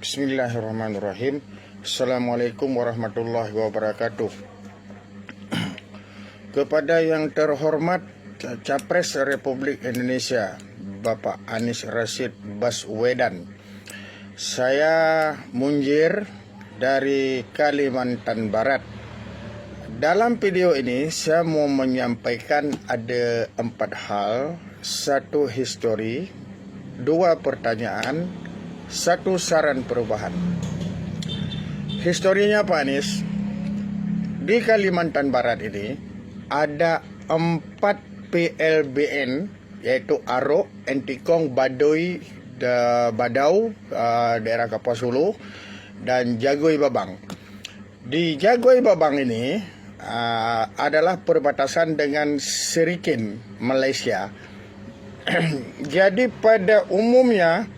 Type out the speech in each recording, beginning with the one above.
Bismillahirrahmanirrahim. Assalamualaikum warahmatullahi wabarakatuh. Kepada yang terhormat Capres Republik Indonesia Bapak Anies Rashid Baswedan, saya Munjir dari Kalimantan Barat. Dalam video ini saya mau menyampaikan ada 4 hal, 1 histori, 2 pertanyaan, 1 saran perubahan. Historinya Pak Anies, di Kalimantan Barat ini ada 4 PLBN, yaitu Arok, Entikong, Baduy, Badau, daerah Kapuas Hulu, dan Jagoi Babang. Di Jagoi Babang ini adalah perbatasan dengan Serikin, Malaysia. Jadi pada umumnya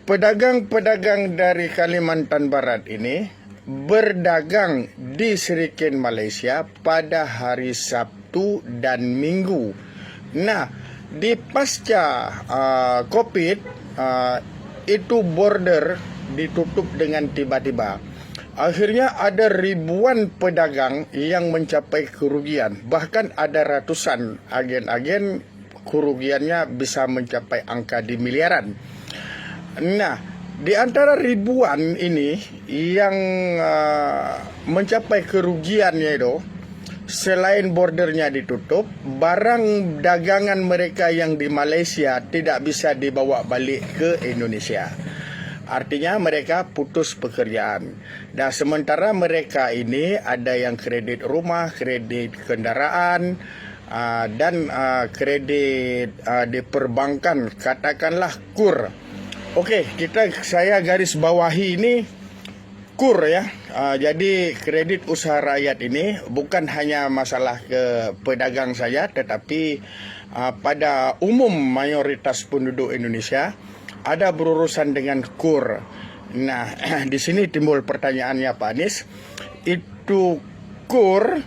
pedagang-pedagang dari Kalimantan Barat ini berdagang di Serikin, Malaysia pada hari Sabtu dan Minggu. Nah, di pasca COVID itu border ditutup dengan tiba-tiba. Akhirnya ada ribuan pedagang yang mencapai kerugian. Bahkan ada ratusan agen-agen kerugiannya bisa mencapai angka di miliaran. Nah, di antara ribuan ini yang mencapai kerugiannya itu, selain bordernya ditutup, barang dagangan mereka yang di Malaysia tidak bisa dibawa balik ke Indonesia. Artinya mereka putus pekerjaan. Dan sementara mereka ini ada yang kredit rumah, kredit kendaraan, dan kredit di perbankan, katakanlah KUR. Okey, saya garis bawahi ini KUR ya. Jadi kredit usaha rakyat ini bukan hanya masalah ke pedagang saja, tetapi pada umum mayoritas penduduk Indonesia ada berurusan dengan KUR. Nah, di sini timbul pertanyaannya Pak Anies, itu KUR,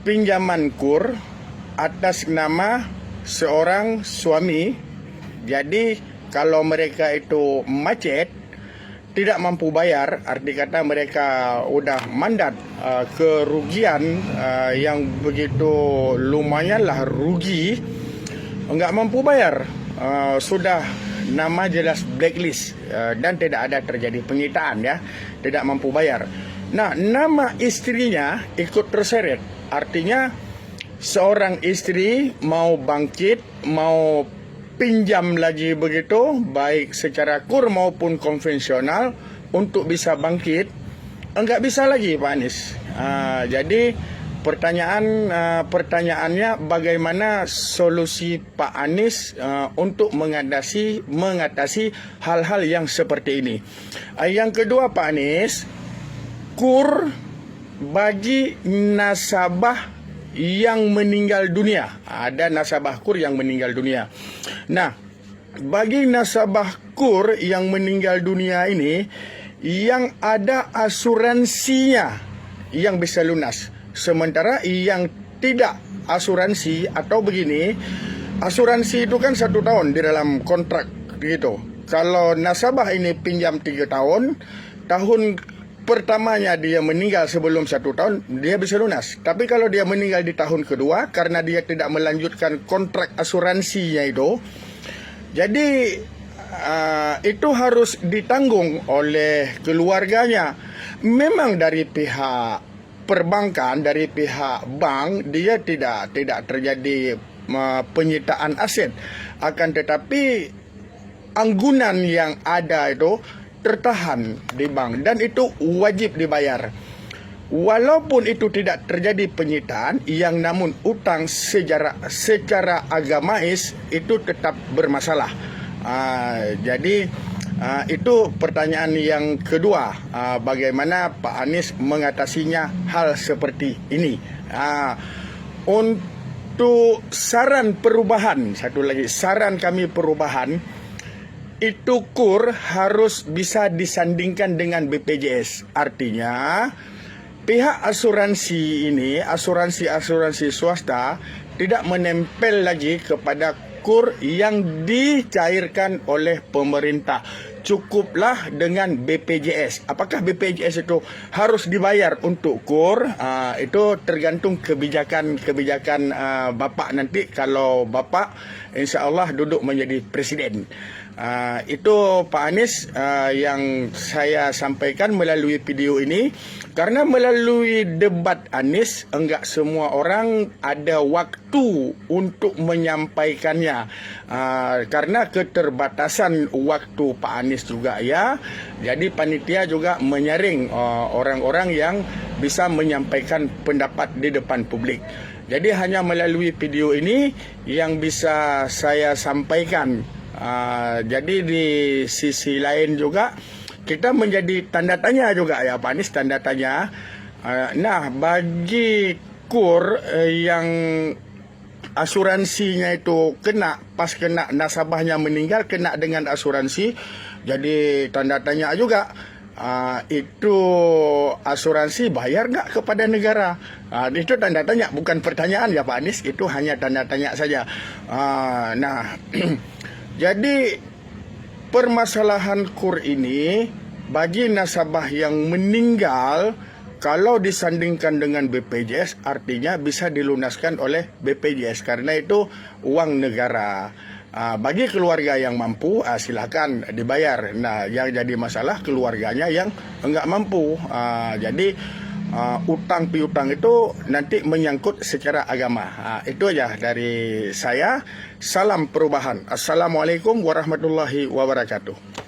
pinjaman KUR atas nama seorang suami. Jadi kalau mereka itu macet, tidak mampu bayar, arti kata mereka udah mandat kerugian yang begitu lumayanlah rugi, enggak mampu bayar, sudah nama jelas blacklist, dan tidak ada terjadi penyitaan ya, tidak mampu bayar. Nah, nama istrinya ikut terseret, artinya seorang istri mau bangkit, mau pinjam lagi begitu, baik secara KUR maupun konvensional, untuk bisa bangkit, enggak bisa lagi Pak Anies. Jadi pertanyaannya bagaimana solusi Pak Anies untuk mengatasi hal-hal yang seperti ini. Yang kedua Pak Anies, KUR bagi nasabah yang meninggal dunia. Ada nasabah KUR yang meninggal dunia. Nah, bagi nasabah KUR yang meninggal dunia ini, yang ada asuransinya yang bisa lunas. Sementara yang tidak asuransi, atau begini, asuransi itu kan 1 tahun di dalam kontrak gitu. Kalau nasabah ini pinjam 3 tahun, tahun pertamanya dia meninggal sebelum 1 tahun, dia bisa lunas. Tapi kalau dia meninggal di tahun kedua, karena dia tidak melanjutkan kontrak asuransinya itu, jadi itu harus ditanggung oleh keluarganya. Memang dari pihak perbankan, dari pihak bank, dia tidak terjadi penyitaan aset. Akan tetapi anggunan yang ada itu tertahan di bank, dan itu wajib dibayar. Walaupun itu tidak terjadi penyitaan, yang namun utang secara agamais itu tetap bermasalah. Jadi itu pertanyaan yang kedua, bagaimana Pak Anies mengatasinya hal seperti ini. Untuk saran perubahan, satu lagi saran kami perubahan, itu KUR harus bisa disandingkan dengan BPJS. Artinya pihak asuransi ini, asuransi swasta, tidak menempel lagi kepada KUR yang dicairkan oleh pemerintah. Cukuplah dengan BPJS. Apakah BPJS itu harus dibayar untuk KUR? Itu tergantung kebijakan Bapak nanti kalau Bapak insya-Allah duduk menjadi presiden. Itu Pak Anies yang saya sampaikan melalui video ini, karena melalui debat Anies enggak semua orang ada waktu untuk menyampaikannya, karena keterbatasan waktu Pak Anies juga ya. Jadi panitia juga menyaring orang-orang yang bisa menyampaikan pendapat di depan publik. Jadi hanya melalui video ini yang bisa saya sampaikan. Jadi di sisi lain juga kita menjadi tanda tanya juga ya Pak Anies, tanda tanya. Nah, bagi KUR yang asuransinya itu kena nasabahnya meninggal kena dengan asuransi, jadi tanda tanya juga. Itu asuransi bayar nggak kepada negara? Itu tanda tanya, bukan pertanyaan ya Pak Anies, itu hanya tanda tanya saja. Nah, jadi permasalahan KUR ini bagi nasabah yang meninggal, kalau disandingkan dengan BPJS artinya bisa dilunaskan oleh BPJS karena itu uang negara. Bagi keluarga yang mampu silakan dibayar. Nah, yang jadi masalah keluarganya yang enggak mampu. Jadi utang piutang itu nanti menyangkut secara agama. Itu aja dari saya. Salam perubahan. Assalamualaikum warahmatullahi wabarakatuh.